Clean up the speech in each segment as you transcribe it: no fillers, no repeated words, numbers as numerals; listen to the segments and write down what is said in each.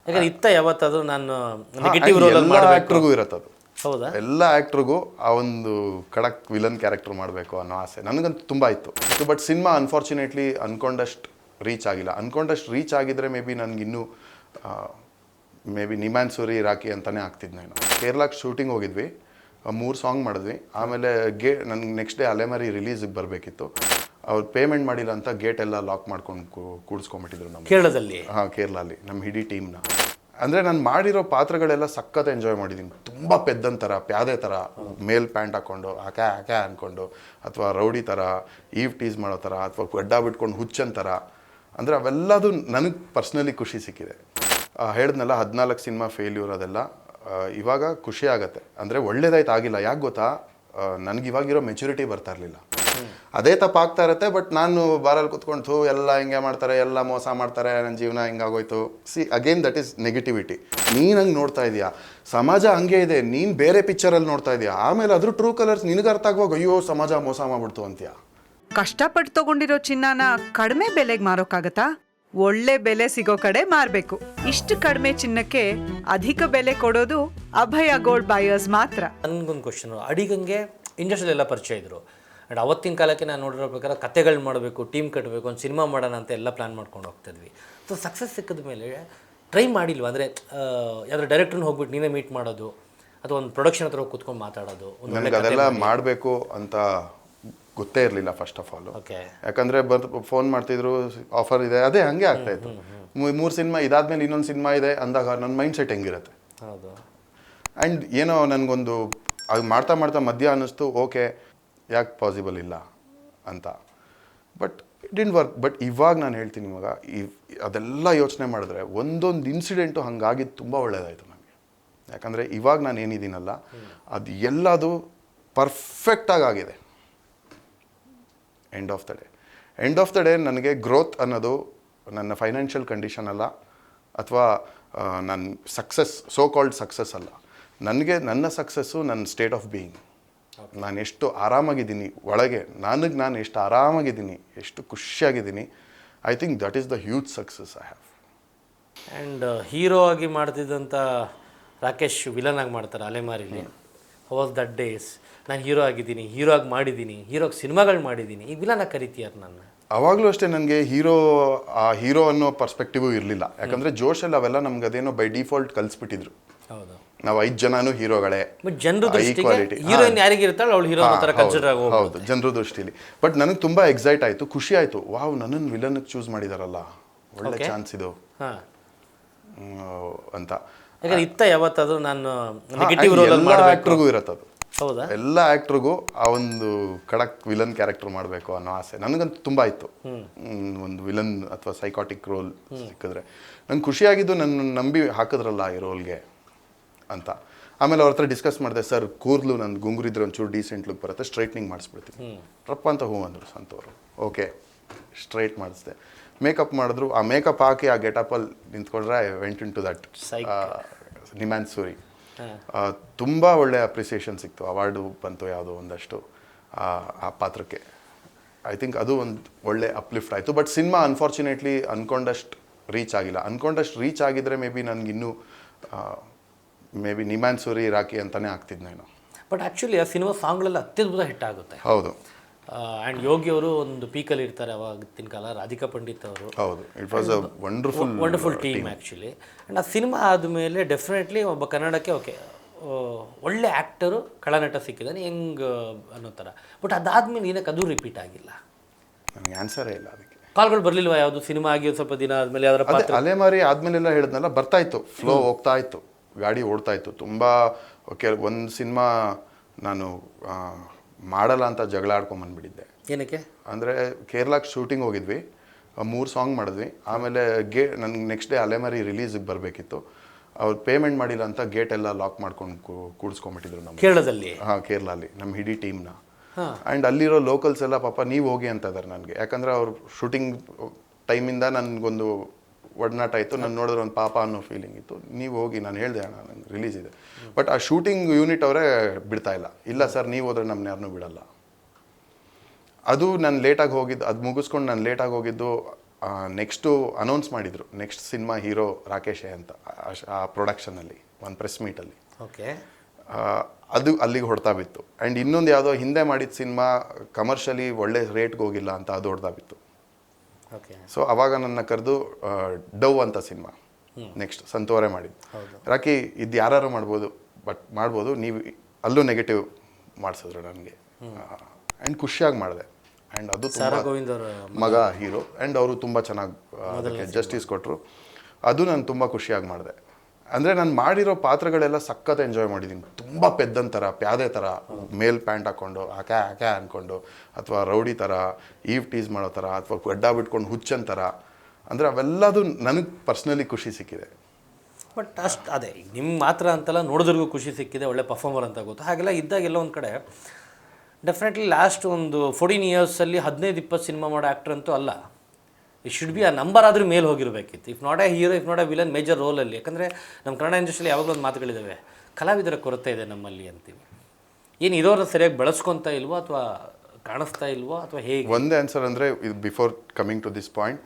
ಯಾಕಂದ್ರೆ ಇತ್ತ ಯಾವತ್ತಾದ್ರೂ ನಾನು ನೆಗೆಟಿವ್ ರೋಲ್ ಎಲ್ಲ ಆ್ಯಕ್ಟ್ರಿಗೂ ಇರತ್ತದು. ಹೌದಾ? ಎಲ್ಲ ಆ್ಯಕ್ಟ್ರಿಗೂ ಆ ಒಂದು ಖಡಕ್ ವಿಲನ್ ಕ್ಯಾರೆಕ್ಟರ್ ಮಾಡಬೇಕು ಅನ್ನೋ ಆಸೆ ನನಗಂತೂ ತುಂಬ ಇತ್ತು. ಬಟ್ ಸಿನಿಮಾ ಅನ್ಫಾರ್ಚುನೇಟ್ಲಿ ಅನ್ಕೊಂಡಷ್ಟು ರೀಚ್ ಆಗಿಲ್ಲ. ಅನ್ಕೊಂಡಷ್ಟು ರೀಚ್ ಆಗಿದ್ರೆ ಮೇ ಬಿ ನನಗಿನ್ನೂ ಮೇ ಬಿ ನಿಮ್ಯಾನ್ ಸೂರಿ ರಾಕಿ ಅಂತಲೇ ಆಗ್ತಿದ್ನೇನು. ಕೇರಳಕ್ಕೆ ಶೂಟಿಂಗ್ ಹೋಗಿದ್ವಿ, 3 ಸಾಂಗ್ ಮಾಡಿದ್ವಿ. ಆಮೇಲೆ ನನಗೆ ನೆಕ್ಸ್ಟ್ ಡೇ ಅಲೆಮಾರಿ ರಿಲೀಸಿಗೆ ಬರಬೇಕಿತ್ತು. ಅವ್ರು ಪೇಮೆಂಟ್ ಮಾಡಿಲ್ಲ ಅಂತ ಗೇಟ್ ಎಲ್ಲ ಲಾಕ್ ಮಾಡ್ಕೊಂಡು ಕೂಡಿಸ್ಕೊಂಬಿಟ್ಟಿದ್ರು ನಮ್ಮ ಕೇರಳದಲ್ಲಿ. ಕೇರಳಲ್ಲಿ ನಮ್ಮ ಇಡೀ ಟೀಮ್ನ. ಅಂದರೆ ನಾನು ಮಾಡಿರೋ ಪಾತ್ರಗಳೆಲ್ಲ ಸಖತ್ ಎಂಜಾಯ್ ಮಾಡಿದ್ದೀನಿ. ತುಂಬ ಪೆದ್ದಂತರ ಪ್ಯಾದೆ ಥರ ಮೇಲ್ ಪ್ಯಾಂಟ್ ಹಾಕ್ಕೊಂಡು ಆಕೆ ಅಂದ್ಕೊಂಡು, ಅಥವಾ ರೌಡಿ ಥರ ಈವ್ ಟೀಸ್ ಮಾಡೋ ಥರ, ಅಥವಾ ಗಡ್ಡ ಬಿಟ್ಕೊಂಡು ಹುಚ್ಚನ್ ಥರ. ಅಂದರೆ ಅವೆಲ್ಲದು ನನಗೆ ಪರ್ಸ್ನಲಿ ಖುಷಿ ಸಿಕ್ಕಿದೆ. ಹೇಳಿದ್ನಲ್ಲ 14 ಸಿನಿಮಾ ಫೇಲ್ಯೂರ್ ಅದೆಲ್ಲ. ಇವಾಗ ಖುಷಿ ಆಗತ್ತೆ. ಅಂದರೆ ಒಳ್ಳೇದಾಯ್ತು ಆಗಿಲ್ಲ. ಯಾಕೆ ಗೊತ್ತಾ, ನನಗೆ ಇವಾಗಿರೋ ಮೆಚುರಿಟಿ ಬರ್ತಾ ಇರಲಿಲ್ಲ. ಅದೇ ತಪ್ಪಾಗ್ತಾ ಇರುತ್ತೆ. ಬಟ್ ನಾನು ಬಾರಲ್ಲಿ ಕೂತ್ಕೊಂಡು ಎಲ್ಲ ಹಿಂಗೆ ಮಾಡ್ತಾರೆ, ಎಲ್ಲ ಮೋಸ ಮಾಡ್ತಾರೆ, ನನ್ನ ಜೀವನ ಹಿಂಗಾಗೋಯ್ತು. Again that is negativity. ನೀನು ಹಂಗೆ ನೋಡ್ತಾ ಇದೀಯಾ, ಸಮಾಜ ಹಂಗೆ ಇದೆ, ನೀನು ಬೇರೆ ಪಿಕ್ಚರಲ್ಲಿ ನೋಡ್ತಾ ಇದೀಯಾ. ಆಮೇಲೆ ಅದ್ರ ಟ್ರೂ ಕಲರ್ಸ್ ನಿನಗೆ ಅರ್ಥ ಆಗುವಾಗ ಅಯ್ಯೋ ಸಮಾಜ ಮೋಸ ಮಾಡ್ಬಿಡ್ತು ಅಂತೀಯ. ಕಷ್ಟಪಟ್ಟು ತಗೊಂಡಿರೋ ಚಿನ್ನನ ಕಡಿಮೆ ಬೆಲೆಗೆ ಮಾರೋಕ್ಕಾಗತ್ತಾ? ಒಳ್ಳೆ ಬೆಲೆ ಸಿಗೋ ಕಡೆ ಮಾರಬೇಕು. ಇಷ್ಟು ಕಡಿಮೆ ಚಿನ್ನಕ್ಕೆ ಅಧಿಕ ಬೆಲೆ ಕೊಡೋದು ಅಭಯ ಗೋಲ್ಡ್ ಬಯರ್ಸ್ ಮಾತ್ರ. ನನಗೊಂದು ಕ್ವಶನ್, ಅಡಿಗಂಗೆ ಇಂಡಸ್ಟ್ರಿಯಲ್ಲಿ ಎಲ್ಲ ಪರಿಚಯ ಇದ್ರು. ಆ್ಯಂಡ್ ಅವತ್ತಿನ ಕಾಲಕ್ಕೆ ನಾನು ನೋಡಿರೋ ಪ್ರಕಾರ ಕತೆಗಳು ಮಾಡಬೇಕು, ಟೀಮ್ ಕಟ್ಟಬೇಕು, ಒಂದು ಸಿನಿಮಾ ಮಾಡೋಣ ಅಂತ ಎಲ್ಲ ಪ್ಲ್ಯಾನ್ ಮಾಡ್ಕೊಂಡು ಹೋಗ್ತಿದ್ವಿ. ಸೊ ಸಕ್ಸಸ್ ಸಿಕ್ಕಿದ ಮೇಲೆ ಟ್ರೈ ಮಾಡಿಲ್ವ? ಅಂದರೆ ಯಾವ್ದಾರು ಡೈರೆಕ್ಟ್ರನ್ನ ಹೋಗ್ಬಿಟ್ಟು ನೀವೇ ಮೀಟ್ ಮಾಡೋದು, ಅಥವಾ ಒಂದು ಪ್ರೊಡಕ್ಷನ್ ಹತ್ರ ಹೋಗಿ ಕೂತ್ಕೊಂಡು ಮಾತಾಡೋದು? ನನಗೆ ಅದೆಲ್ಲ ಮಾಡಬೇಕು ಅಂತ ಗೊತ್ತೇ ಇರಲಿಲ್ಲ ಫಸ್ಟ್ ಆಫ್ ಆಲ್. ಓಕೆ. ಯಾಕಂದರೆ ಫೋನ್ ಮಾಡ್ತಿದ್ರು, ಆಫರ್ ಇದೆ, ಅದೇ ಹಂಗೆ ಆಗ್ತಾಯಿತ್ತು. 3 ಸಿನಿಮಾ ಇದಾದ್ಮೇಲೆ ಇನ್ನೊಂದು ಸಿನಿಮಾ ಇದೆ ಅಂದಾಗ ನನ್ನ ಮೈಂಡ್ ಸೆಟ್ ಹೆಂಗಿರುತ್ತೆ. ಹೌದು. ಆ್ಯಂಡ್ ಏನೋ ನನಗೊಂದು ಅದು ಮಾಡ್ತಾ ಮಾಡ್ತಾ ಮಧ್ಯ ಅನ್ನಿಸ್ತು, ಓಕೆ ಯಾಕೆ ಪಾಸಿಬಲ್ ಇಲ್ಲ ಅಂತ. But it didn't work. But ಇವಾಗ ನಾನು ಹೇಳ್ತೀನಿ, ಇವಾಗ ಅದೆಲ್ಲ ಯೋಚನೆ ಮಾಡಿದ್ರೆ ಒಂದೊಂದು ಇನ್ಸಿಡೆಂಟು ಹಂಗಾಗಿದ್ದು ತುಂಬ ಒಳ್ಳೆಯದಾಯಿತು ನನಗೆ. ಯಾಕಂದರೆ ಇವಾಗ ನಾನು ಏನಿದ್ದೀನಲ್ಲ ಅದು ಎಲ್ಲದು ಪರ್ಫೆಕ್ಟಾಗಿ ಆಗಿದೆ. ಎಂಡ್ ಆಫ್ ದ ಡೇ ನನಗೆ ಗ್ರೋತ್ ಅನ್ನೋದು ನನ್ನ ಫೈನಾನ್ಷಿಯಲ್ ಕಂಡೀಷನ್ ಅಲ್ಲ, ಅಥವಾ ನನ್ನ ಸಕ್ಸಸ್, ಸೋ ಕಾಲ್ಡ್ ಸಕ್ಸಸ್ ಅಲ್ಲ. ನನಗೆ ನನ್ನ ಸಕ್ಸಸ್ಸು ನನ್ನ ಸ್ಟೇಟ್ ಆಫ್ ಬೀಯಿಂಗ್. ನಾನು ಎಷ್ಟು ಆರಾಮಾಗಿದ್ದೀನಿ ಒಳಗೆ, ನಾನು ಎಷ್ಟು ಆರಾಮಾಗಿದ್ದೀನಿ, ಎಷ್ಟು ಖುಷಿಯಾಗಿದ್ದೀನಿ. I think that is the huge success I have. And hero ಆಗಿ ಮಾಡ್ತಿದ್ದಂಥ ರಾಕೇಶ್ ವಿಲನ್ ಆಗಿ ಮಾಡ್ತಾರೆ ಅಲೆಮಾರಿಲಿ. ವಾಸ್ ದಟ್ ಡೇಸ್ ನಾನು ಹೀರೋ ಆಗಿದ್ದೀನಿ, ಹೀರೋ ಆಗಿ ಮಾಡಿದ್ದೀನಿ, ಹೀರೋಗೆ ಸಿನಿಮಾಗಳು ಮಾಡಿದ್ದೀನಿ, ಈ ವಿಲನ್ ಆಗಿ ಕರಿತೀಯಾರ ನನ್ನ? ಅವಾಗಲೂ ಅಷ್ಟೇ ನನಗೆ ಹೀರೋ ಅನ್ನೋ ಪರ್ಸ್ಪೆಕ್ಟಿವು ಇರಲಿಲ್ಲ. ಯಾಕಂದರೆ ಜೋಶಲ್ಲಿ ಅವೆಲ್ಲ ನಮ್ಗೆ ಅದೇನೋ ಬೈ ಡಿಫಾಲ್ಟ್ ಕಲಿಸ್ಬಿಟ್ಟಿದ್ರು. ಹೌದು. ನಾವು 5 ಜನನೂ ಹೀರೋಗಳೇ. ಬಟ್ ಜನರ ದೃಷ್ಟಿಗೆ ಹೀರೋಯಿನ್ ಯಾರಿಗಿರ್ತಾಳೆ ಅವಳು ಹೀರೋ ಥರ ಕನ್ಸಿಡರ್ ಆಗಿ ಹೋಗೋದು. ಹೌದು, ಜನರ ದೃಷ್ಟಿಲಿ. ಬಟ್ ನನಗೆ ತುಂಬ ಎಕ್ಸೈಟ್ ಆಯಿತು, ಖುಷಿ ಆಯಿತು. ವಾವ್, ನನ್ನನ್ನು ವಿಲನ್ಗೆ ಚೂಸ್ ಮಾಡಿದಾರಲ್ಲ, ಒಳ್ಳೆ ಚಾನ್ಸ್ ಇದು ಅಂತ. ಯಾಕಂದ್ರೆ ಇತ್ತ ಯಾವತ್ತಾದ್ರೂ ನಾನು ನೆಗೆಟಿವ್ ರೋಲ್ ಎಲ್ಲ ಆ್ಯಕ್ಟ್ರಿಗೂ ಇರತ್ತದು. ಹೌದಾ? ಎಲ್ಲ ಆ್ಯಕ್ಟ್ರಿಗೂ ಆ ಒಂದು ಖಡಕ್ ವಿಲನ್ ಕ್ಯಾರೆಕ್ಟರ್ ಮಾಡಬೇಕು ಅನ್ನೋ ಆಸೆ ನನಗಂತೂ ತುಂಬ ಇತ್ತು. ಒಂದು ವಿಲನ್ ಅಥವಾ ಸೈಕಾಟಿಕ್ ರೋಲ್ ಸಿಕ್ಕಿದ್ರೆ ನಂಗೆ ಖುಷಿಯಾಗಿದ್ದು, ನನ್ನ ನಂಬಿ ಹಾಕಿದ್ರಲ್ಲ ಈ ರೋಲ್ಗೆ ಅಂತ. ಆಮೇಲೆ ಅವ್ರ ಹತ್ರ ಡಿಸ್ಕಸ್ ಮಾಡಿದೆ, ಸರ್ ಕೂದಲು ನನ್ನ ಗುಂಗುರಿದ್ರೆ ಒಂಚೂರು ಡೀಸೆಂಟ್ ಲುಕ್ ಬರುತ್ತೆ, ಸ್ಟ್ರೈಟ್ನಿಂಗ್ ಮಾಡಿಸ್ಬಿಡ್ತೀನಿ. ರಪ್ಪ ಅಂತ ಹೂ ಅಂದರು ಸಂತವರು. ಓಕೆ, ಸ್ಟ್ರೈಟ್ ಮಾಡಿಸ್ದೆ. ಮೇಕಪ್ ಮಾಡಿದ್ರು. ಆ ಮೇಕಪ್ ಹಾಕಿ ಆ ಗೆಟಪಲ್ಲಿ ನಿಂತ್ಕೊಂಡ್ರೆ I went into that ನಿಮ್ಯಾನ್ ಸೂರಿ. ತುಂಬ ಒಳ್ಳೆ ಅಪ್ರಿಸಿಯೇಷನ್ ಸಿಕ್ತು, ಅವಾರ್ಡು ಬಂತು ಯಾವುದೋ ಒಂದಷ್ಟು ಆ ಪಾತ್ರಕ್ಕೆ. ಐ ಥಿಂಕ್ ಅದು ಒಂದು ಒಳ್ಳೆ ಅಪ್ಲಿಫ್ಟ್ ಆಯಿತು. ಬಟ್ ಸಿನಿಮಾ ಅನ್ಫಾರ್ಚುನೇಟ್ಲಿ ಅನ್ಕೊಂಡಷ್ಟು ರೀಚ್ ಆಗಿಲ್ಲ. ಅನ್ಕೊಂಡಷ್ಟು ರೀಚ್ ಆಗಿದ್ರೆ ಮೇ ಬಿ ನನಗಿನ್ನೂ ಮೇ ಬಿ ನಿಮ್ಯಾನ್ ಸೂರಿ ರಾಕಿ ಅಂತಲೇ ಆಗ್ತಿದ್ನೇನು. ಬಟ್ ಆ್ಯಕ್ಚುಲಿ ಆ ಸಿನಿಮಾ ಸಾಂಗ್ಗಳೆಲ್ಲ ಅತ್ಯದ್ಭುತ ಹಿಟ್ ಆಗುತ್ತೆ. ಹೌದು. ಆ್ಯಂಡ್ ಯೋಗಿ ಅವರು ಒಂದು ಪೀಕಲ್ಲಿ ಇರ್ತಾರೆ ಅವಾಗಿನ ಕಾಲ, ರಾಧಿಕಾ ಪಂಡಿತ್ ಅವರು. ಹೌದು, it was a wonderful team actually. And ಆ ಸಿನಿಮಾ ಆದಮೇಲೆ ಡೆಫಿನೆಟ್ಲಿ ಒಬ್ಬ ಕನ್ನಡಕ್ಕೆ ಓಕೆ ಒಳ್ಳೆ ಆ್ಯಕ್ಟರು ಖಳನಟ ಸಿಕ್ಕಿದ್ದಾನೆ ಹೆಂಗೆ ಅನ್ನೋ ಥರ. ಬಟ್ ಅದಾದಮೇಲೆ ಏನಕ್ಕೆ ಅದು ರಿಪೀಟ್ ಆಗಿಲ್ಲ? ನನಗೆ ಆನ್ಸರೇ ಇಲ್ಲ ಅದಕ್ಕೆ. ಕಾಲ್ಗಳು ಬರಲಿಲ್ವಾ? ಯಾವುದು ಸಿನಿಮಾ ಆಗಿ ಒಂದು ಸ್ವಲ್ಪ ದಿನ ಆದಮೇಲೆ ಯಾವ್ದಾರ ಪಾತ್ರ? ಅಲೆಮಾರಿ ಆದಮೇಲೆಲ್ಲ ಹೇಳಿದ್ನಲ್ಲ, ಬರ್ತಾಯಿತ್ತು, ಫ್ಲೋ ಹೋಗ್ತಾ ಇತ್ತು, ಗಾಡಿ ಓಡ್ತಾ ಇತ್ತು. ತುಂಬ ಒಂದು ಸಿನಿಮಾ ನಾನು ಮಾಡಲ್ಲ ಅಂತ ಜಗಳ ಆಡ್ಕೊಂಬಂದ್ಬಿಟ್ಟಿದ್ದೆ. ಏನಕ್ಕೆ ಅಂದರೆ ಕೇರಳಕ್ಕೆ ಶೂಟಿಂಗ್ ಹೋಗಿದ್ವಿ, 3 ಸಾಂಗ್ ಮಾಡಿದ್ವಿ. ಆಮೇಲೆ ನನಗೆ ನೆಕ್ಸ್ಟ್ ಡೇ ಅಲೆಮಾರಿ ರಿಲೀಸಿಗೆ ಬರಬೇಕಿತ್ತು. ಅವ್ರು ಪೇಮೆಂಟ್ ಮಾಡಿಲ್ಲ ಅಂತ ಗೇಟ್ ಎಲ್ಲ ಲಾಕ್ ಮಾಡ್ಕೊಂಡು ಕೂಡಿಸ್ಕೊಂಬಿಟ್ಟಿದ್ರು ನಮ್ಮ ಕೇರಳದಲ್ಲಿ. ಕೇರಳಲ್ಲಿ ನಮ್ಮ ಇಡೀ ಟೀಮ್ನ. ಆ್ಯಂಡ್ ಅಲ್ಲಿರೋ ಲೋಕಲ್ಸ್ ಎಲ್ಲ ಪಾಪ ನೀವು ಹೋಗಿ ಅಂತ ಇದ್ದಾರೆ ನನಗೆ. ಯಾಕಂದರೆ ಅವ್ರು ಶೂಟಿಂಗ್ ಟೈಮಿಂದ ನನಗೊಂದು ಒಡನಾಟ ಇತ್ತು. ನಾನು ನೋಡಿದ್ರೆ ಒಂದು ಪಾಪ ಅನ್ನೋ ಫೀಲಿಂಗ್ ಇತ್ತು. ನೀವು ಹೋಗಿ, ನಾನು ಹೇಳಿದೆ ಅಣ್ಣ ನನಗೆ ರಿಲೀಸ್ ಇದೆ. ಬಟ್ ಆ ಶೂಟಿಂಗ್ ಯೂನಿಟ್ ಅವರೇ ಬಿಡ್ತಾ ಇಲ್ಲ ಸರ್ ನೀವು ಹೋದ್ರೆ ನಮ್ಮನ್ನ ಯಾರನ್ನೂ ಬಿಡಲ್ಲ. ಅದು ನಾನು ಲೇಟಾಗಿ ಹೋಗಿದ್ದು, ಅದು ಮುಗಿಸ್ಕೊಂಡು ನಾನು ಲೇಟಾಗಿ ಹೋಗಿದ್ದು ನೆಕ್ಸ್ಟು ಅನೌನ್ಸ್ ಮಾಡಿದರು ನೆಕ್ಸ್ಟ್ ಸಿನಿಮಾ ಹೀರೋ ರಾಕೇಶೇ ಅಂತ ಆ ಪ್ರೊಡಕ್ಷನಲ್ಲಿ ಒಂದು ಪ್ರೆಸ್ ಮೀಟಲ್ಲಿ. ಓಕೆ. ಅದು ಅಲ್ಲಿಗೆ ಹೊಡ್ತಾ ಬಿತ್ತು. ಆ್ಯಂಡ್ ಇನ್ನೊಂದು ಯಾವುದೋ ಹಿಂದೆ ಮಾಡಿದ ಸಿನಿಮಾ ಕಮರ್ಷಿಯಲಿ ಒಳ್ಳೆ ರೇಟ್ಗೆ ಹೋಗಿಲ್ಲ ಅಂತ ಅದು ಹೊಡ್ತಾ ಬಿತ್ತು. ಓಕೆ. ಸೊ ಅವಾಗ ನನ್ನ ಕರೆದು ಡವ್ ಅಂತ ಸಿನಿಮಾ ನೆಕ್ಸ್ಟ್ ಸಂತೋರೆ ಮಾಡಿದ್ದು. ರಾಕಿ ಇದು ಯಾರು ಮಾಡ್ಬೋದು ನೀವು ಅಲ್ಲೂ ನೆಗೆಟಿವ್ ಮಾಡಿಸಿದ್ರು ನನಗೆ. ಆ್ಯಂಡ್ ಖುಷಿಯಾಗಿ ಮಾಡಿದೆ. ಆ್ಯಂಡ್ ಅದು ಗೋವಿಂದ್ ಅವರ ಮಗ ಹೀರೋ. ಆ್ಯಂಡ್ ಅವರು ತುಂಬ ಚೆನ್ನಾಗಿ ಅದಕ್ಕೆ ಜಸ್ಟಿಸ್ ಕೊಟ್ಟರು. ಅದು ನಾನು ತುಂಬ ಖುಷಿಯಾಗಿ ಮಾಡಿದೆ. ಅಂದರೆ ನಾನು ಮಾಡಿರೋ ಪಾತ್ರಗಳೆಲ್ಲ ಸಖತ್ ಎಂಜಾಯ್ ಮಾಡಿದ್ದೀನಿ. ತುಂಬ ಪೆದ್ದಂತರ ಪ್ಯಾದೆ ಥರ ಮೇಲ್ ಪ್ಯಾಂಟ್ ಹಾಕ್ಕೊಂಡು ಆಕ್ಯಾ ಅಂದ್ಕೊಂಡು, ಅಥವಾ ರೌಡಿ ಥರ ಈವ್ ಟೀಸ್ ಮಾಡೋ ಥರ, ಅಥವಾ ಗಡ್ಡ ಬಿಟ್ಕೊಂಡು ಹುಚ್ಚನ್ ಥರ, ಅಂದರೆ ಅವೆಲ್ಲದು ನನಗೆ ಪರ್ಸ್ನಲಿ ಖುಷಿ ಸಿಕ್ಕಿದೆ. ಬಟ್ ಅಷ್ಟು ಅದೇ ನಿಮ್ಗೆ ಮಾತ್ರ ಅಂತಲ್ಲ, ನೋಡಿದ್ರಿಗೂ ಖುಷಿ ಸಿಕ್ಕಿದೆ, ಒಳ್ಳೆ ಪರ್ಫಾರ್ಮರ್ ಅಂತ ಗೊತ್ತು. ಹಾಗೆಲ್ಲ ಇದ್ದಾಗೆಲ್ಲ ಒಂದು ಕಡೆ ಡೆಫಿನೆಟ್ಲಿ ಲಾಸ್ಟ್ ಒಂದು 14 ಇಯರ್ಸಲ್ಲಿ 15-20 ಸಿನಿಮಾ ಮಾಡೋ ಆ್ಯಕ್ಟರ್ ಅಂತೂ ಅಲ್ಲ. It should be a number ಆದರೂ ಮೇಲೆ ಹೋಗಿರಬೇಕಿತ್ತು. If not a hero, if not a villain, major ರೋಲಲ್ಲಿ. ಯಾಕಂದರೆ ನಮ್ಮ ಕನ್ನಡ ಇಂಡಸ್ಟ್ರಿಯಲ್ಲಿ ಯಾವಾಗಲೂ ಒಂದು ಮಾತುಗಳಿದ್ದಾವೆ, ಕಲಾವಿದರ ಕೊರತೆ ಇದೆ ನಮ್ಮಲ್ಲಿ ಅಂತೀವಿ. ಏನು ಇರೋರು ಸರಿಯಾಗಿ ಬಳಸ್ಕೊತಾ ಇಲ್ವೋ, ಅಥವಾ ಕಾಣಿಸ್ತಾ ಇಲ್ವೋ, ಅಥವಾ ಹೇಗೆ? ಒಂದೇ ಆನ್ಸರ್ ಅಂದರೆ, ಇದು before coming to this point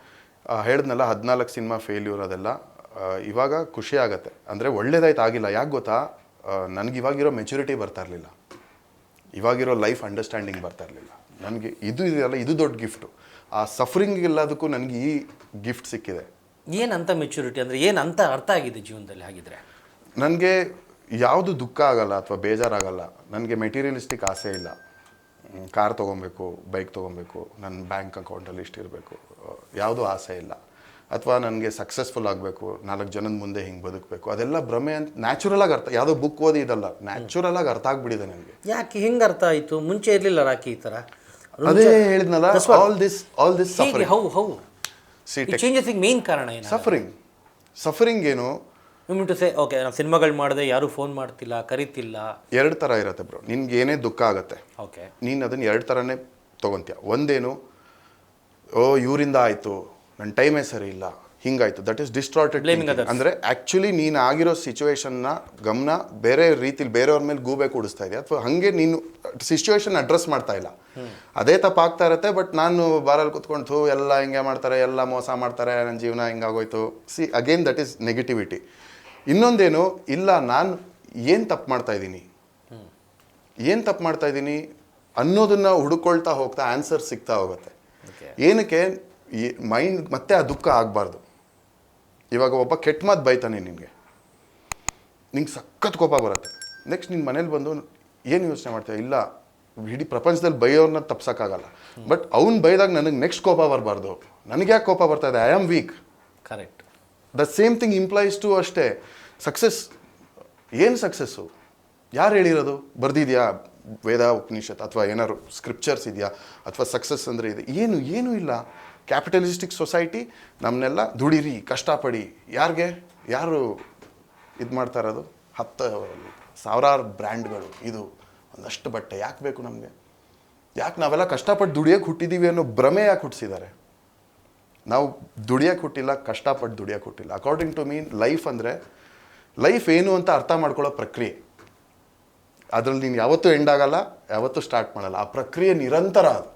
ಹೇಳಿದ್ನಲ್ಲ, 14 ಸಿನಿಮಾ ಫೇಲ್ಯೂರ್ ಅದೆಲ್ಲ. ಇವಾಗ ಖುಷಿ ಆಗುತ್ತೆ. ಅಂದರೆ ಒಳ್ಳೇದಾಯ್ತು ಆಗಿಲ್ಲ. ಯಾಕೆ ಗೊತ್ತಾ, ನನಗೆ ಇವಾಗಿರೋ ಮೆಚುರಿಟಿ ಬರ್ತಾ ಇರಲಿಲ್ಲ, ಇವಾಗಿರೋ ಲೈಫ್ ಅಂಡರ್ಸ್ಟ್ಯಾಂಡಿಂಗ್ ಬರ್ತಾ ಇರಲಿಲ್ಲ ನನಗೆ. ಇದೆಯಲ್ಲ, ಇದು ದೊಡ್ಡ ಗಿಫ್ಟು. ಆ ಸಫರಿಂಗ್ ಎಲ್ಲದಕ್ಕೂ ನನಗೆ ಈ ಗಿಫ್ಟ್ ಸಿಕ್ಕಿದೆ. ಏನಂತ ಮೆಚುರಿಟಿ ಅಂದರೆ ಏನಂತ ಅರ್ಥ ಆಗಿದೆ ಜೀವನದಲ್ಲಿ? ಹಾಗಿದ್ರೆ ನನಗೆ ಯಾವುದು ದುಃಖ ಆಗಲ್ಲ ಅಥವಾ ಬೇಜಾರಾಗಲ್ಲ. ನನಗೆ ಮೆಟೀರಿಯಲಿಸ್ಟಿಕ್ ಆಸೆ ಇಲ್ಲ. ಕಾರ್ ತೊಗೊಬೇಕು, ಬೈಕ್ ತೊಗೊಬೇಕು, ನನ್ನ ಬ್ಯಾಂಕ್ ಅಕೌಂಟಲ್ಲಿ ಇಷ್ಟಿರಬೇಕು, ಯಾವುದೂ ಆಸೆ ಇಲ್ಲ. ಅಥವಾ ನನಗೆ ಸಕ್ಸಸ್ಫುಲ್ ಆಗಬೇಕು, 4 ಜನದ ಮುಂದೆ ಹಿಂಗೆ ಬದುಕಬೇಕು, ಅದೆಲ್ಲ ಭ್ರಮೆ ಅಂತ ನ್ಯಾಚುರಲಾಗಿ ಅರ್ಥ. ಯಾವುದೋ ಬುಕ್ ಓದಿ ಇದಲ್ಲ, ನ್ಯಾಚುರಲಾಗಿ ಅರ್ಥ ಆಗ್ಬಿಟ್ಟಿದೆ ನನಗೆ. ಯಾಕೆ ಹಿಂಗೆ ಅರ್ಥ ಆಯಿತು? ಮುಂಚೆ ಇರಲಿಲ್ಲ ರಾಕಿ ಈ ಥರ? ಅದೇ ಹೇಳಿದ್ನಲ್ಲ, ಆಲ್ ದಿಸ್ ಸಫರಿಂಗ್. ಹೌ ಚೇಂಜಸ್ಗೆ ಮೇನ್ ಕಾರಣ ಏನು? ಸಫರಿಂಗ್ ಏನು ಟು ಸೇ, ಓಕೆ ನಾವು ಸಿನಿಮಾಗಳು ಮಾಡಿದೆ, ಯಾರೂ ಫೋನ್ ಮಾಡ್ತಿಲ್ಲ, ಕರಿತಿಲ್ಲ. 2 ಥರ ಇರುತ್ತೆ ಬ್ರೋ. ನಿನ್ಗೆ ಏನೇ ದುಃಖ ಆಗುತ್ತೆ, ಓಕೆ, ನೀನು ಅದನ್ನು 2 ಥರನೇ ತೊಗೊತೀಯ. ಒಂದೇನು, ಇವರಿಂದ ಆಯಿತು, ನನ್ನ ಟೈಮೇ ಸರಿ ಇಲ್ಲ, ಹಿಂಗಾಯಿತು, ದಟ್ ಈಸ್ ಡಿಸ್ಟ್ರಾರ್ಟೆಡ್. ಅಂದರೆ ಆ್ಯಕ್ಚುಲಿ ನೀನು ಆಗಿರೋ ಸಿಚುವೇಶನ್ನ ಗಮನ ಬೇರೆ ರೀತಿಲಿ ಬೇರೆಯವ್ರ ಮೇಲೆ ಗೂಬೆ ಕೂಡಿಸ್ತಾ ಇದೆಯಾ, ಅಥವಾ ಹಾಗೆ ನೀನು ಸಿಚುವೇಶನ್ ಅಡ್ರೆಸ್ ಮಾಡ್ತಾ ಇಲ್ಲ. ಅದೇ ತಪ್ಪಾಗ್ತಾ ಇರುತ್ತೆ. ಬಟ್ ನಾನು ಬಾರಲ್ಲಿ ಕೂತ್ಕೊಂಡು ಎಲ್ಲ ಹಿಂಗೆ ಮಾಡ್ತಾರೆ, ಎಲ್ಲ ಮೋಸ ಮಾಡ್ತಾರೆ, ನನ್ನ ಜೀವನ ಹಿಂಗಾಗೋಯ್ತು. Again that is negativity. ಇನ್ನೊಂದೇನು, ಇಲ್ಲ ನಾನು ಏನು ತಪ್ಪು ಮಾಡ್ತಾ ಇದ್ದೀನಿ ಅನ್ನೋದನ್ನು ಹುಡುಕೊಳ್ತಾ ಹೋಗ್ತಾ ಆನ್ಸರ್ ಸಿಗ್ತಾ ಹೋಗುತ್ತೆ. ಏನಕ್ಕೆ ಮೈಂಡ್ ಮತ್ತೆ ಆ ದುಃಖ ಆಗಬಾರ್ದು. ಇವಾಗ ಒಬ್ಬ ಕೆಟ್ಟ ಮಾತು ಬೈತಾನೆ ನಿನಗೆ ಸಖತ್ ಕೋಪ ಬರುತ್ತೆ. ನೆಕ್ಸ್ಟ್ ನಿನ್ನ ಮನೇಲಿ ಬಂದು ಏನು ಯೋಚನೆ ಮಾಡ್ತೀಯ? ಇಲ್ಲ, ಇಡೀ ಪ್ರಪಂಚದಲ್ಲಿ ಬೈಯೋರನ್ನ ತಪ್ಸೋಕ್ಕಾಗಲ್ಲ, ಬಟ್ ಅವ್ನು ಬೈದಾಗ ನನಗೆ ನೆಕ್ಸ್ಟ್ ಕೋಪ ಬರಬಾರ್ದು. ನನಗೆ ಯಾಕೆ ಕೋಪ ಬರ್ತಾ ಇದೆ? I am weak. Correct. The same thing implies to ಅಷ್ಟೇ. ಸಕ್ಸಸ್ ಏನು ಸಕ್ಸಸ್ಸು? ಯಾರು ಹೇಳಿರೋದು? ಬರ್ದಿದೆಯಾ ವೇದ ಉಪನಿಷತ್, ಅಥವಾ ಏನಾದ್ರು ಸ್ಕ್ರಿಪ್ಚರ್ಸ್ ಇದೆಯಾ? ಅಥವಾ ಸಕ್ಸಸ್ ಅಂದರೆ ಇದೆ? ಏನೂ ಇಲ್ಲ. ಕ್ಯಾಪಿಟಲಿಸ್ಟಿಕ್ ಸೊಸೈಟಿ ನಮ್ಮನ್ನೆಲ್ಲ ದುಡಿರಿ, ಕಷ್ಟಪಡಿ. ಯಾರು ಇದು ಮಾಡ್ತಾ ಇರೋದು? 10,000 ಬ್ರ್ಯಾಂಡ್ಗಳು, ಇದು ಒಂದಷ್ಟು ಬಟ್ಟೆ ಯಾಕೆ ಬೇಕು ನಮಗೆ? ಯಾಕೆ ನಾವೆಲ್ಲ ಕಷ್ಟಪಟ್ಟು ದುಡಿಯೋಕೆ ಹುಟ್ಟಿದ್ದೀವಿ ಅನ್ನೋ ಭ್ರಮೆ ಯಾಕೆ ಹುಟ್ಟಿಸಿದ್ದಾರೆ? ನಾವು ದುಡಿಯೋಕೆ ಹುಟ್ಟಿಲ್ಲ, ಕಷ್ಟಪಟ್ಟು ದುಡಿಯೋಕೆ ಹುಟ್ಟಿಲ್ಲ. ಅಕಾರ್ಡಿಂಗ್ ಟು ಮೀನ್ ಲೈಫ್ ಏನು ಅಂತ ಅರ್ಥ ಮಾಡ್ಕೊಳ್ಳೋ ಪ್ರಕ್ರಿಯೆ. ಅದರಲ್ಲಿ ನೀನು ಯಾವತ್ತೂ ಎಂಡ್ ಆಗಲ್ಲ, ಯಾವತ್ತೂ ಸ್ಟಾರ್ಟ್ ಮಾಡಲ್ಲ. ಆ ಪ್ರಕ್ರಿಯೆ ನಿರಂತರ. ಅದು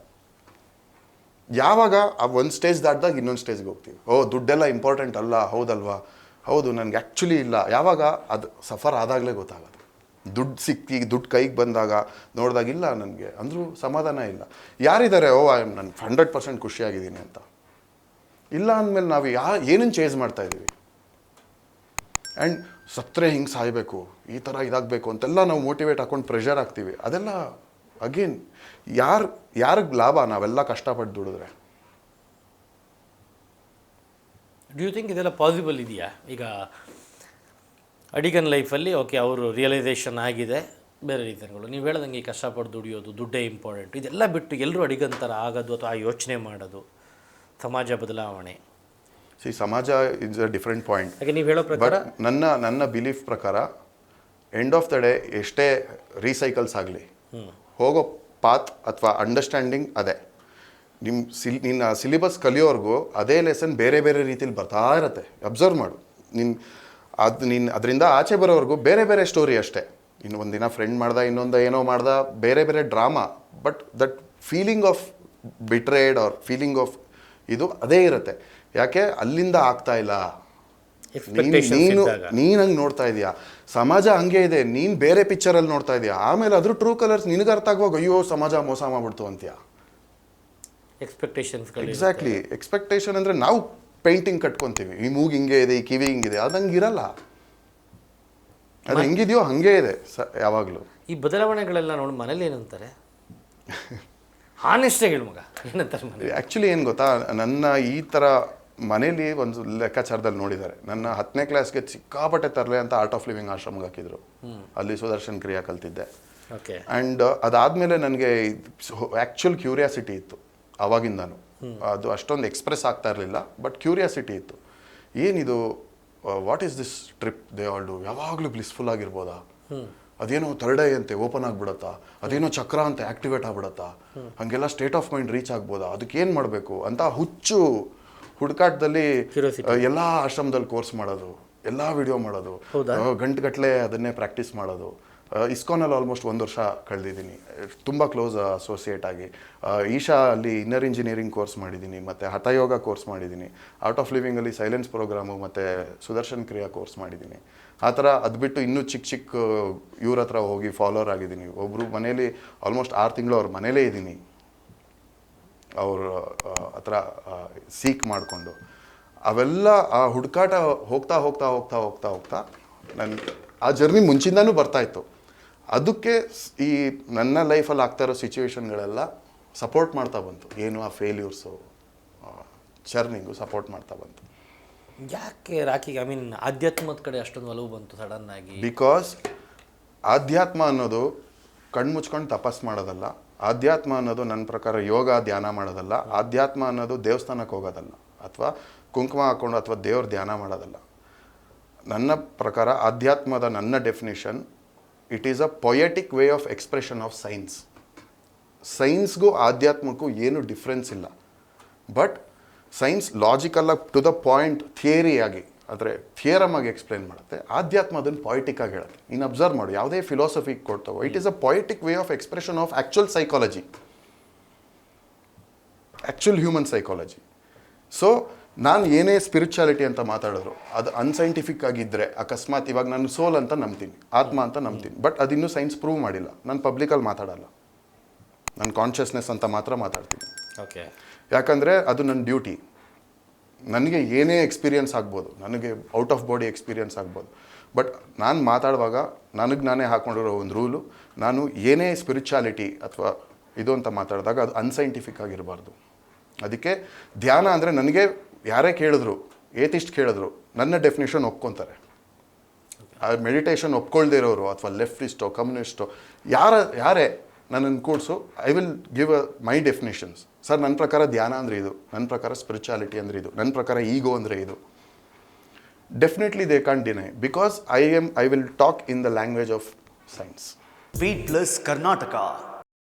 ಯಾವಾಗ ಆ ಒಂದು ಸ್ಟೇಜ್ ದಾಟಿದಾಗ ಇನ್ನೊಂದು ಸ್ಟೇಜ್ಗೆ ಹೋಗ್ತೀವಿ. ದುಡ್ಡೆಲ್ಲ ಇಂಪಾರ್ಟೆಂಟ್ ಅಲ್ಲ, ಹೌದಲ್ವಾ? ಹೌದು, ನನಗೆ ಆ್ಯಕ್ಚುಲಿ ಇಲ್ಲ. ಯಾವಾಗ ಅದು ಸಫರ್ ಆದಾಗಲೇ ಗೊತ್ತಾಗೋದು. ದುಡ್ಡು ಕೈಗೆ ಬಂದಾಗ ನೋಡಿದಾಗ ಇಲ್ಲ ನನಗೆ ಅಂದರೂ ಸಮಾಧಾನ ಇಲ್ಲ. ಯಾರಿದ್ದಾರೆ ನಾನು 100% ಖುಷಿಯಾಗಿದ್ದೀನಿ ಅಂತ? ಇಲ್ಲ ಅಂದಮೇಲೆ ನಾವು ಏನನ್ನು ಚೇಂಜ್ ಮಾಡ್ತಾ ಇದ್ದೀವಿ? ಆ್ಯಂಡ್ ಸತ್ತರೆ ಹಿಂಗೆ ಸಾಯಬೇಕು, ಈ ಥರ ಇದಾಗಬೇಕು ಅಂತೆಲ್ಲ ನಾವು ಮೋಟಿವೇಟ್ ಹಾಕೊಂಡು ಪ್ರೆಷರ್ ಆಗ್ತೀವಿ. ಅದೆಲ್ಲ ಅಗೇನ್ ಯಾರಿಗೆ ಲಾಭ? ನಾವೆಲ್ಲ ಕಷ್ಟಪಟ್ಟು ದುಡಿದ್ರೆ. ಡ್ಯೂ ಯು ಥಿಂಕ್ ಇದೆಲ್ಲ ಪಾಸಿಬಲ್ ಇದೆಯಾ? ಈಗ ಅಡಿಗನ್ ಲೈಫಲ್ಲಿ ಓಕೆ, ಅವರು ರಿಯಲೈಸೇಷನ್ ಆಗಿದೆ, ಬೇರೆ ರೀಸನ್ಗಳು. ನೀವು ಹೇಳ್ದಂಗೆ ಈ ಕಷ್ಟಪಟ್ಟು ದುಡಿಯೋದು, ದುಡ್ಡೇ ಇಂಪಾರ್ಟೆಂಟ್, ಇದೆಲ್ಲ ಬಿಟ್ಟು ಎಲ್ಲರೂ ಅಡಿಗನ್ ಥರ ಆಗೋದು, ಅಥವಾ ಆ ಯೋಚನೆ ಮಾಡೋದು, ಸಮಾಜ ಬದಲಾವಣೆ. ಸಮಾಜ ಇಸ್ ಅ ಡಿಫ್ರೆಂಟ್ ಪಾಯಿಂಟ್. ಹಾಗೆ ನೀವು ಹೇಳೋ ಪ್ರಕಾರ, ನನ್ನ ಬಿಲೀಫ್ ಪ್ರಕಾರ ಎಂಡ್ ಆಫ್ ದ ಡೇ ಎಷ್ಟೇ ರೀಸೈಕಲ್ಸ್ ಆಗಲಿ, ಹೋಗೋ ಪಾತ್ ಅಥವಾ ಅಂಡರ್ಸ್ಟ್ಯಾಂಡಿಂಗ್ ಅದೇ. ನಿನ್ನ ಸಿಲಿಬಸ್ ಕಲಿಯೋರ್ಗೂ ಅದೇ ಲೆಸನ್ ಬೇರೆ ಬೇರೆ ರೀತಿಲಿ ಬರ್ತಾ ಇರತ್ತೆ. ಅಬ್ಸರ್ವ್ ಮಾಡು. ಅದರಿಂದ ಆಚೆ ಬರೋವರೆಗೂ ಬೇರೆ ಬೇರೆ ಸ್ಟೋರಿ ಅಷ್ಟೇ. ಇನ್ನು ಒಂದಿನ ಫ್ರೆಂಡ್ ಮಾಡ್ದ, ಇನ್ನೊಂದು ಏನೋ ಮಾಡ್ದ, ಬೇರೆ ಬೇರೆ drama. But that feeling of betrayed are feeling of ಇದು ಅದೇ ಇರುತ್ತೆ. ಯಾಕೆ ಅಲ್ಲಿಂದ ಆಗ್ತಾ ಇಲ್ಲ, Expectations ನೀನು ಇದ್ದಾಗ. ನೀನ್ ಹಂಗೆ ನೋಡ್ತಾ ಇದೀಯಾ, ಸಮಾಜ ಹಂಗೆ ಇದೆ, ನೀನ್ ಬೇರೆ ಪಿಕ್ಚರಲ್ಲಿ ನೋಡ್ತಾ ಇದೀಯಾ, ಆಮೇಲೆ ಅದ್ರ ಟ್ರೂ ಕಲರ್ಸ್ ನಿನಗೆ ಅರ್ಥ ಆಗುವಾಗ ಅಯ್ಯೋ ಸಮಾಜ ಮೋಸ ಮಾಡ್ಬಿಡ್ತು ಅಂತೀಯ. ಎಕ್ಸ್ಪೆಕ್ಟೇಷನ್ಸ್ಗಳು ಎಕ್ಸಾಕ್ಟ್ಲಿ. ಎಕ್ಸ್ಪೆಕ್ಟೇಷನ್ ಅಂದರೆ ನಾವು ಪೇಂಟಿಂಗ್ ಕಟ್ಕೊತೀವಿ, ಈ ಮೂಗು ಹಿಂಗೆ ಇದೆ, ಈ ಕಿವಿ ಹಿಂಗಿದೆ, ಅದು ಹಂಗಿರಲ್ಲ. ಅದು ಹೆಂಗಿದೆಯೋ ಹಂಗೆ ಇದೆ ಯಾವಾಗಲೂ. ಈ ಬದಲಾವಣೆಗಳೆಲ್ಲ ನೋಡಿ ಮನೇಲಿ ಏನಂತಾರೆ? ಹಾನೆಸ್ಟಾಗಿ ಹೇಳು ಮಗ, ಏನಂತಾರೆ ಮನೇಲಿ? ಆ್ಯಕ್ಚುಲಿ ಏನು ಗೊತ್ತಾ, ನನ್ನ ಈ ಥರ ಮನೇಲಿ ಒಂದು ಲೆಕ್ಕಾಚಾರದಲ್ಲಿ ನೋಡಿದ್ದಾರೆ. ನನ್ನ 10ನೇ ಕ್ಲಾಸ್ಗೆ ಸಿಕ್ಕಾಪಟ್ಟೆ ತರಲೆ ಅಂತ ಆರ್ಟ್ ಆಫ್ ಲಿವಿಂಗ್ ಆಶ್ರಮಕ್ಕೆ ಹಾಕಿದ್ರು. ಅಲ್ಲಿ ಸುದರ್ಶನ್ ಕ್ರಿಯಾ ಕಲ್ತಿದ್ದೆ. ಓಕೆ. ಆ್ಯಂಡ್ ಅದಾದಮೇಲೆ ನನಗೆ ಆ್ಯಕ್ಚುಲ್ ಕ್ಯೂರಿಯಾಸಿಟಿ ಇತ್ತು ಆವಾಗಿಂದಾನು. ಅದು ಅಷ್ಟೊಂದು ಎಕ್ಸ್ಪ್ರೆಸ್ ಆಗ್ತಾ ಇರಲಿಲ್ಲ, ಬಟ್ ಕ್ಯೂರಿಯಾಸಿಟಿ ಇತ್ತು. ಏನಿದು, what is this trip they all do, ಯಾವಾಗಲೂ ಬ್ಲಿಸ್ಫುಲ್ ಆಗಿರ್ಬೋದಾ, ಅದೇನೋ ಥರ್ಡ್ ಐ ಅಂತೆ ಓಪನ್ ಆಗಿಬಿಡತ್ತಾ, ಅದೇನೋ ಚಕ್ರ ಅಂತ ಆ್ಯಕ್ಟಿವೇಟ್ ಆಗ್ಬಿಡತ್ತಾ, ಹಾಗೆಲ್ಲ ಸ್ಟೇಟ್ ಆಫ್ ಮೈಂಡ್ ರೀಚ್ ಆಗ್ಬೋದಾ, ಅದಕ್ಕೆ ಏನು ಮಾಡಬೇಕು ಅಂತ ಹುಚ್ಚು ಹುಡುಕಾಟದಲ್ಲಿ ಎಲ್ಲ ಆಶ್ರಮದಲ್ಲಿ ಕೋರ್ಸ್ ಮಾಡೋದು, ಎಲ್ಲ ವಿಡಿಯೋ ಮಾಡೋದು, ಗಂಟೆಗಟ್ಟಲೆ ಅದನ್ನೇ ಪ್ರಾಕ್ಟೀಸ್ ಮಾಡೋದು. ಇಸ್ಕಾನಲ್ಲಿ ಆಲ್ಮೋಸ್ಟ್ 1 ವರ್ಷ ಕಳೆದಿದ್ದೀನಿ, ತುಂಬ ಕ್ಲೋಸ್ ಅಸೋಸಿಯೇಟ್ ಆಗಿ. ಈಶಾ ಅಲ್ಲಿ ಇನ್ನರ್ ಇಂಜಿನಿಯರಿಂಗ್ ಕೋರ್ಸ್ ಮಾಡಿದ್ದೀನಿ, ಮತ್ತು ಹಠಯೋಗ ಕೋರ್ಸ್ ಮಾಡಿದ್ದೀನಿ. ಆರ್ಟ್ ಆಫ್ ಲಿವಿಂಗಲ್ಲಿ ಸೈಲೆನ್ಸ್ ಪ್ರೋಗ್ರಾಮು ಮತ್ತು ಸುದರ್ಶನ್ ಕ್ರಿಯಾ ಕೋರ್ಸ್ ಮಾಡಿದ್ದೀನಿ. ಆ ಥರ ಅದು ಬಿಟ್ಟು ಇನ್ನೂ ಚಿಕ್ಕ ಇವ್ರ ಹತ್ರ ಹೋಗಿ ಫಾಲೋವರ್ ಆಗಿದ್ದೀನಿ. ಒಬ್ಬರು ಮನೇಲಿ ಆಲ್ಮೋಸ್ಟ್ 6 ತಿಂಗಳು ಅವ್ರ ಮನೇಲೇ ಇದ್ದೀನಿ, ಅವ್ರ ಹತ್ರ ಸೀಕ್ ಮಾಡಿಕೊಂಡು. ಅವೆಲ್ಲ ಆ ಹುಡುಕಾಟ ಹೋಗ್ತಾ ಹೋಗ್ತಾ ಹೋಗ್ತಾ ಹೋಗ್ತಾ ಹೋಗ್ತಾ ನನ್ನ ಆ ಜರ್ನಿ ಮುಂಚಿಂದನೂ ಬರ್ತಾಯಿತ್ತು. ಅದಕ್ಕೆ ಈ ನನ್ನ ಲೈಫಲ್ಲಿ ಆಗ್ತಾ ಇರೋ ಸಿಚುವೇಶನ್ಗಳೆಲ್ಲ ಸಪೋರ್ಟ್ ಮಾಡ್ತಾ ಬಂತು. ಏನು ಆ ಫೇಲ್ಯೂರ್ಸು ಜರ್ನಿಗೂ ಸಪೋರ್ಟ್ ಮಾಡ್ತಾ ಬಂತು. ಯಾಕೆ ರಾಕಿಗೆ ಐ ಮೀನ್ ಆಧ್ಯಾತ್ಮದ ಕಡೆ ಅಷ್ಟೊಂದು ಒಲವು ಬಂತು ಸಡನ್ ಆಗಿ? ಬಿಕಾಸ್ ಆಧ್ಯಾತ್ಮ ಅನ್ನೋದು ಕಣ್ಣು ಮುಚ್ಕೊಂಡು ತಪಸ್ ಮಾಡೋದಲ್ಲ. ಆಧ್ಯಾತ್ಮ ಅನ್ನೋದು ನನ್ನ ಪ್ರಕಾರ ಯೋಗ ಧ್ಯಾನ ಮಾಡೋದಲ್ಲ. ಆಧ್ಯಾತ್ಮ ಅನ್ನೋದು ದೇವಸ್ಥಾನಕ್ಕೆ ಹೋಗೋದಲ್ಲ, ಅಥವಾ ಕುಂಕುಮ ಹಾಕ್ಕೊಂಡು ಅಥವಾ ದೇವ್ರ ಧ್ಯಾನ ಮಾಡೋದಲ್ಲ. ನನ್ನ ಪ್ರಕಾರ ಆಧ್ಯಾತ್ಮದ ನನ್ನ definition, it is a poetic way of expression of science. ಸೈನ್ಸ್ಗೂ ಆಧ್ಯಾತ್ಮಕ್ಕೂ ಏನು ಡಿಫ್ರೆನ್ಸ್ ಇಲ್ಲ, ಬಟ್ ಸೈನ್ಸ್ ಲಾಜಿಕಲ್ಲಾಗಿ ಟು ದ ಪಾಯಿಂಟ್ ಥಿಯರಿಯಾಗಿ, ಅಂದರೆ ಥಿಯರಮ್ ಆಗಿ ಎಕ್ಸ್ಪ್ಲೇನ್ ಮಾಡುತ್ತೆ. ಆಧ್ಯಾತ್ಮ ಅದನ್ನು ಪೊಯಿಟಿಕ್ ಆಗಿ ಹೇಳುತ್ತೆ. ನೀನು ಅಬ್ಸರ್ವ್ ಮಾಡು, ಯಾವುದೇ ಫಿಲಾಸಫಿ ಕೊಡ್ತಾವೋ, it is a poetic way of expression of actual psychology, actual human psychology. So ನಾನು ಏನೇ ಸ್ಪಿರಿಚುಯಾಲಿಟಿ ಅಂತ ಮಾತಾಡಿದ್ರು ಅದು ಅನ್ಸೈಂಟಿಫಿಕ್ ಆಗಿದ್ದರೆ, ಅಕಸ್ಮಾತ್ ಇವಾಗ ನಾನು ಸೋಲ್ ಅಂತ ನಂಬ್ತೀನಿ, ಆತ್ಮ ಅಂತ ನಂಬ್ತೀನಿ, ಬಟ್ ಅದಿನ್ನೂ ಸೈನ್ಸ್ ಪ್ರೂವ್ ಮಾಡಿಲ್ಲ. ನಾನು ಪಬ್ಲಿಕಲ್ಲಿ ಮಾತಾಡಲ್ಲ, ನಾನು ಕಾನ್ಷಿಯಸ್ನೆಸ್ ಅಂತ ಮಾತ್ರ ಮಾತಾಡ್ತೀನಿ. ಓಕೆ. ಯಾಕಂದರೆ ಅದು ನನ್ನ ಡ್ಯೂಟಿ. ನನಗೆ ಏನೇ ಎಕ್ಸ್ಪೀರಿಯನ್ಸ್ ಆಗ್ಬೋದು, ನನಗೆ ಔಟ್ ಆಫ್ ಬಾಡಿ ಎಕ್ಸ್ಪೀರಿಯನ್ಸ್ ಆಗ್ಬೋದು, ಬಟ್ ನಾನು ಮಾತಾಡುವಾಗ ನನಗೆ ನಾನೇ ಹಾಕ್ಕೊಂಡಿರೋ ಒಂದು ರೂಲು, ನಾನು ಏನೇ ಸ್ಪಿರಿಚುಯಾಲಿಟಿ ಅಥವಾ ಇದು ಅಂತ ಮಾತಾಡಿದಾಗ ಅದು ಅನ್ಸೈಂಟಿಫಿಕ್ ಆಗಿರಬಾರ್ದು. ಅದಕ್ಕೆ ಧ್ಯಾನ ಅಂದರೆ ನನಗೆ ಯಾರೇ ಕೇಳಿದ್ರು, ಏತಿಸ್ಟ್ ಕೇಳಿದ್ರು, ನನ್ನ ಡೆಫಿನೇಷನ್ ಒಪ್ಕೊತಾರೆ. ಆ ಮೆಡಿಟೇಷನ್ ಒಪ್ಕೊಳ್ದೇ ಇರೋರು ಅಥವಾ ಲೆಫ್ಟಿಸ್ಟೋ ಕಮ್ಯುನಿಸ್ಟೋ ಯಾರೇ ನನ್ನನ್ನು ಕೂಡಿಸು, I will give my definitions. Sir ನನ್ನ ಪ್ರಕಾರ ಧ್ಯಾನ ಅಂದರೆ ಇದು, ನನ್ನ ಪ್ರಕಾರ ಸ್ಪಿರಿಚುಯಾಲಿಟಿ ಅಂದರೆ ಇದು, ನನ್ನ ಪ್ರಕಾರ ಈಗೋ ಅಂದರೆ ಇದು. Definitely they can't deny, because I will talk in the language of science. Beat Plus Karnataka.